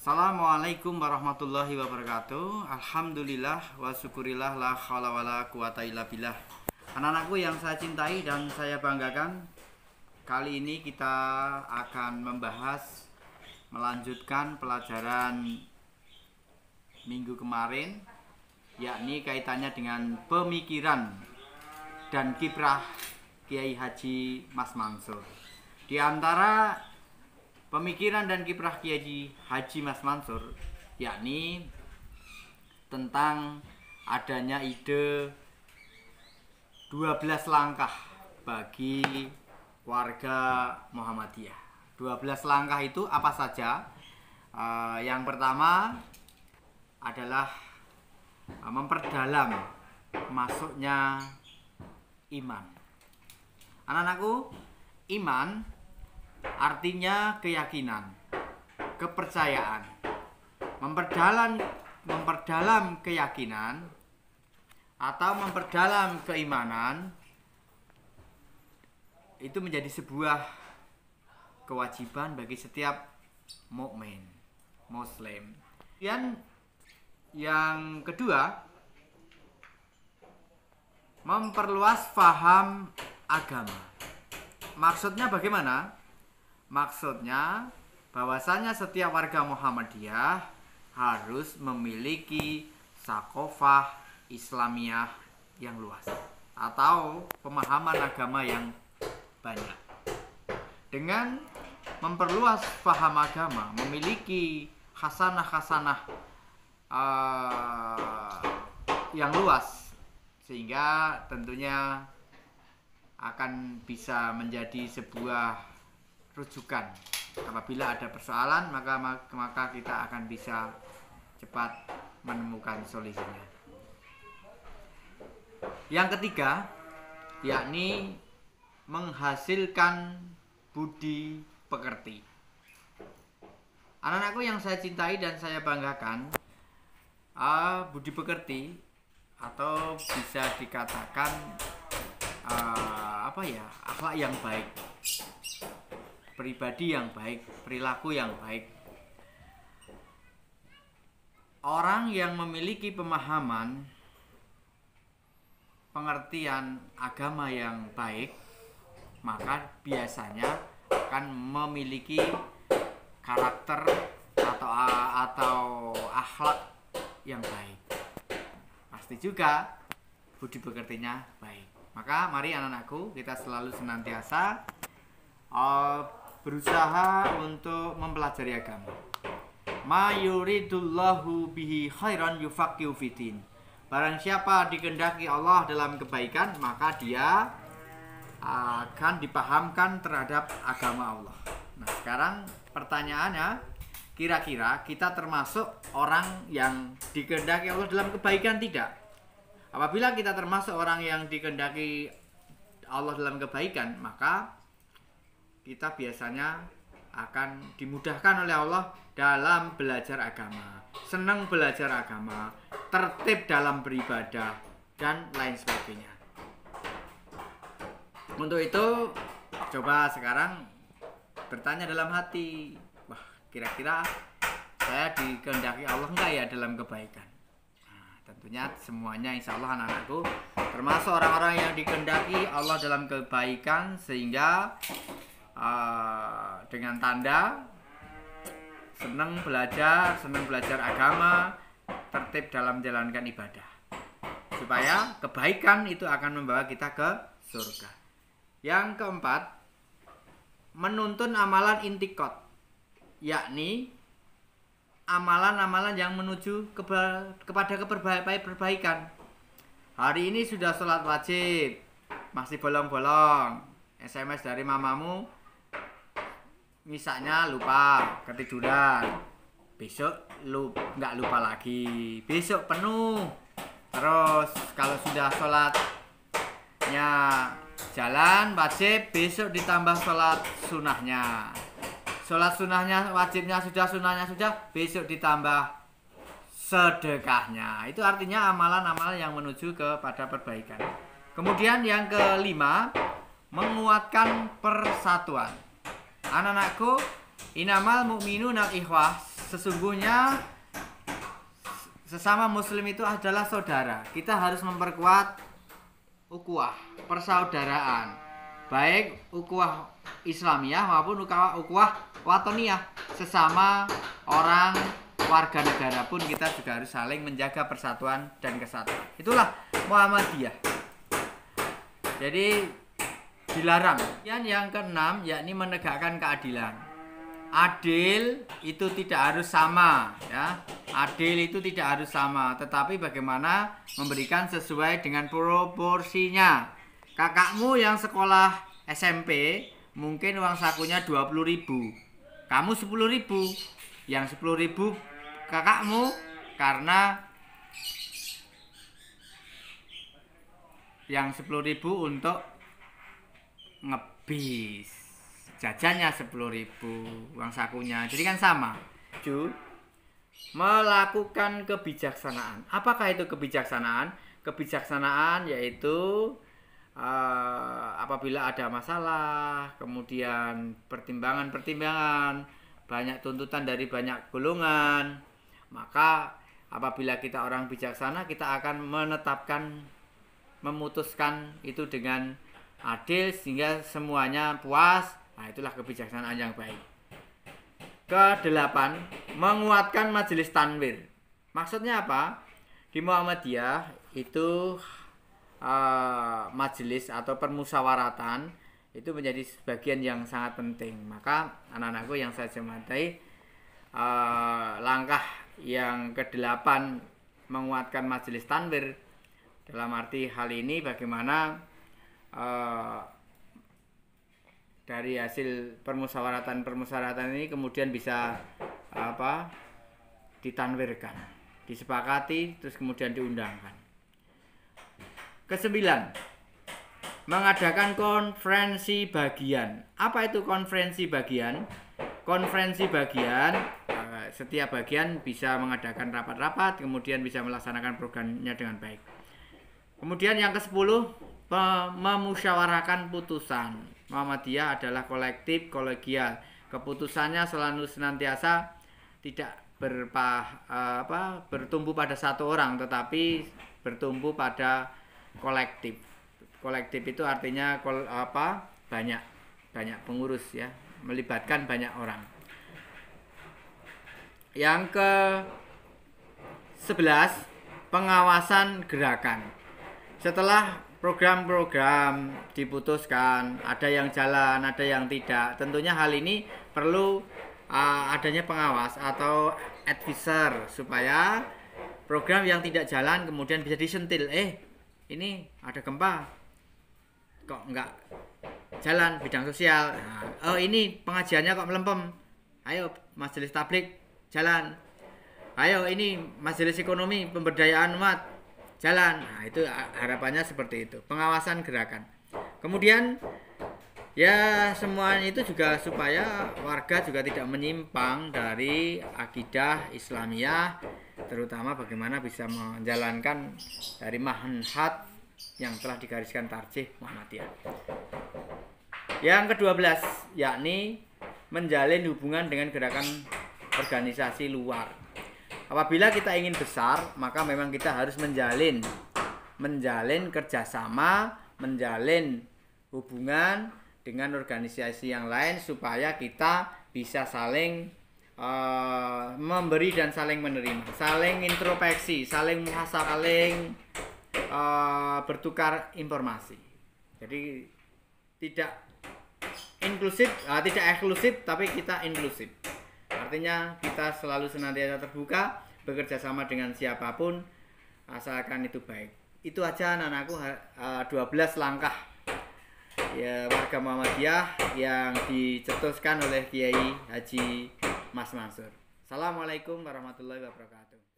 Assalamualaikum warahmatullahi wabarakatuh. Alhamdulillah wa syukurillah la haula wala quwata illa billah. Anak-anakku yang saya cintai dan saya banggakan, kali ini kita akan melanjutkan pelajaran minggu kemarin, yakni kaitannya dengan pemikiran dan kiprah Kiai Haji Mas Mansur. Di antara pemikiran dan kiprah Kiai Haji Mas Mansur, yakni tentang adanya ide 12 langkah bagi warga Muhammadiyah. 12 langkah itu apa saja? Yang pertama adalah memperdalam masuknya iman. Anak-anakku, iman artinya keyakinan, kepercayaan. Memperdalam keyakinan atau memperdalam keimanan itu menjadi sebuah kewajiban bagi setiap mukmin muslim. Dan yang kedua, memperluas faham agama. Maksudnya bagaimana? Maksudnya bahwasanya setiap warga Muhammadiyah harus memiliki sakofah Islamiyah yang luas atau pemahaman agama yang banyak. Dengan memperluas faham agama, memiliki khasanah-khasanah yang luas, sehingga tentunya akan bisa menjadi sebuah rujukan. Apabila ada persoalan, maka kita akan bisa cepat menemukan solusinya. Yang ketiga, yakni menghasilkan budi pekerti. Anak-anakku yang saya cintai dan saya banggakan, budi pekerti atau bisa dikatakan akhlak yang baik, pribadi yang baik, perilaku yang baik. Orang yang memiliki pemahaman, pengertian agama yang baik, maka biasanya akan memiliki karakter atau akhlak yang baik. Pasti juga budi pekertinya baik. Maka mari anak-anakku, kita selalu senantiasa berusaha untuk mempelajari agama. Ma yuridullahu bihi khairan yufaqihu fiddin. Barang siapa dikehendaki Allah dalam kebaikan, maka dia akan dipahamkan terhadap agama Allah. Nah, sekarang pertanyaannya, kira-kira kita termasuk orang yang dikehendaki Allah dalam kebaikan tidak? Apabila kita termasuk orang yang dikehendaki Allah dalam kebaikan, maka kita biasanya akan dimudahkan oleh Allah dalam belajar agama, senang belajar agama, tertib dalam beribadah, dan lain sebagainya. Untuk itu, coba sekarang bertanya dalam hati, wah, kira-kira saya dikehendaki Allah enggak ya dalam kebaikan? Nah, tentunya semuanya insya Allah anak-anakku termasuk orang-orang yang dikehendaki Allah dalam kebaikan, sehingga dengan tanda senang belajar agama, tertib dalam menjalankan ibadah, supaya kebaikan itu akan membawa kita ke surga. Yang keempat, menuntun amalan intikot, yakni amalan-amalan yang menuju kepada perbaikan. Hari ini sudah sholat wajib, masih bolong-bolong, SMS dari mamamu misalnya lupa, ketiduran, besok nggak lupa lagi, besok penuh. Terus kalau sudah sholatnya jalan wajib, besok ditambah sholat sunahnya. Sholat sunahnya wajibnya sudah, sunahnya sudah, besok ditambah sedekahnya. Itu artinya amalan-amalan yang menuju kepada perbaikan. Kemudian yang kelima, menguatkan persatuan. Anak-anakku, inamal mu'minuna ikhwah, sesungguhnya sesama muslim itu adalah saudara. Kita harus memperkuat ukhuwah, persaudaraan. Baik ukhuwah Islamiyah maupun ukhuwah watoniyah. Sesama orang warga negara pun kita juga harus saling menjaga persatuan dan kesatuan. Itulah Muhammadiyah. Jadi dilarang. Yang keenam yakni menegakkan keadilan. Adil itu tidak harus sama, ya. Adil itu tidak harus sama, tetapi bagaimana memberikan sesuai dengan proporsinya. Kakakmu yang sekolah SMP mungkin uang sakunya 20.000, kamu 10.000. Yang 10.000 kakakmu karena yang 10.000 untuk ngebis, jajannya 10.000 uang sakunya, jadi kan sama. Melakukan kebijaksanaan. Apakah itu kebijaksanaan? Kebijaksanaan yaitu apabila ada masalah, kemudian pertimbangan-pertimbangan, banyak tuntutan dari banyak golongan, maka apabila kita orang bijaksana, kita akan memutuskan itu dengan adil sehingga semuanya puas. Nah, itulah kebijaksanaan yang baik. Kedelapan, menguatkan majelis tanwir. Maksudnya apa? Di Muhammadiyah itu majelis atau permusyawaratan itu menjadi sebagian yang sangat penting. Maka anak-anakku yang saya hormati, langkah yang kedelapan menguatkan majelis tanwir, dalam arti hal ini bagaimana dari hasil permusyawaratan ini kemudian bisa ditanwirkan, disepakati, terus kemudian diundangkan. Kesembilan, mengadakan konferensi bagian. Apa itu konferensi bagian? Konferensi bagian, setiap bagian bisa mengadakan rapat-rapat, kemudian bisa melaksanakan programnya dengan baik. Kemudian yang ke-10, memusyawarahkan putusan. Muhammadiyah adalah kolektif, kolegial. Keputusannya selalu senantiasa tidak bertumbuh pada satu orang, tetapi bertumbuh pada kolektif. Kolektif itu artinya banyak pengurus, ya, melibatkan banyak orang. Yang ke-11, pengawasan gerakan. Setelah program-program diputuskan, ada yang jalan, ada yang tidak. Tentunya hal ini perlu adanya pengawas atau advisor supaya program yang tidak jalan kemudian bisa disentil. Ini ada gempa, kok enggak jalan bidang sosial. Ini pengajiannya kok melempem. Ayo majelis tablik jalan. Ayo ini majelis ekonomi pemberdayaan umat jalan. Nah, itu harapannya seperti itu, pengawasan gerakan. Kemudian ya semuanya itu juga supaya warga juga tidak menyimpang dari akidah Islamiyah, terutama bagaimana bisa menjalankan dari manhaj yang telah digariskan tarjih Muhammadiyah. Yang ke-12 yakni menjalin hubungan dengan gerakan organisasi luar. Apabila kita ingin besar, maka memang kita harus menjalin kerjasama, menjalin hubungan dengan organisasi yang lain supaya kita bisa saling memberi dan saling menerima, saling introspeksi, saling muhasabah, saling bertukar informasi. Jadi tidak inklusif, tidak eksklusif, tapi kita inklusif. Artinya kita selalu senantiasa terbuka, bekerja sama dengan siapapun, asalkan itu baik. Itu aja anak-anakku, 12 langkah ya warga Muhammadiyah yang dicetuskan oleh Kiai Haji Mas Mansur. Assalamualaikum warahmatullahi wabarakatuh.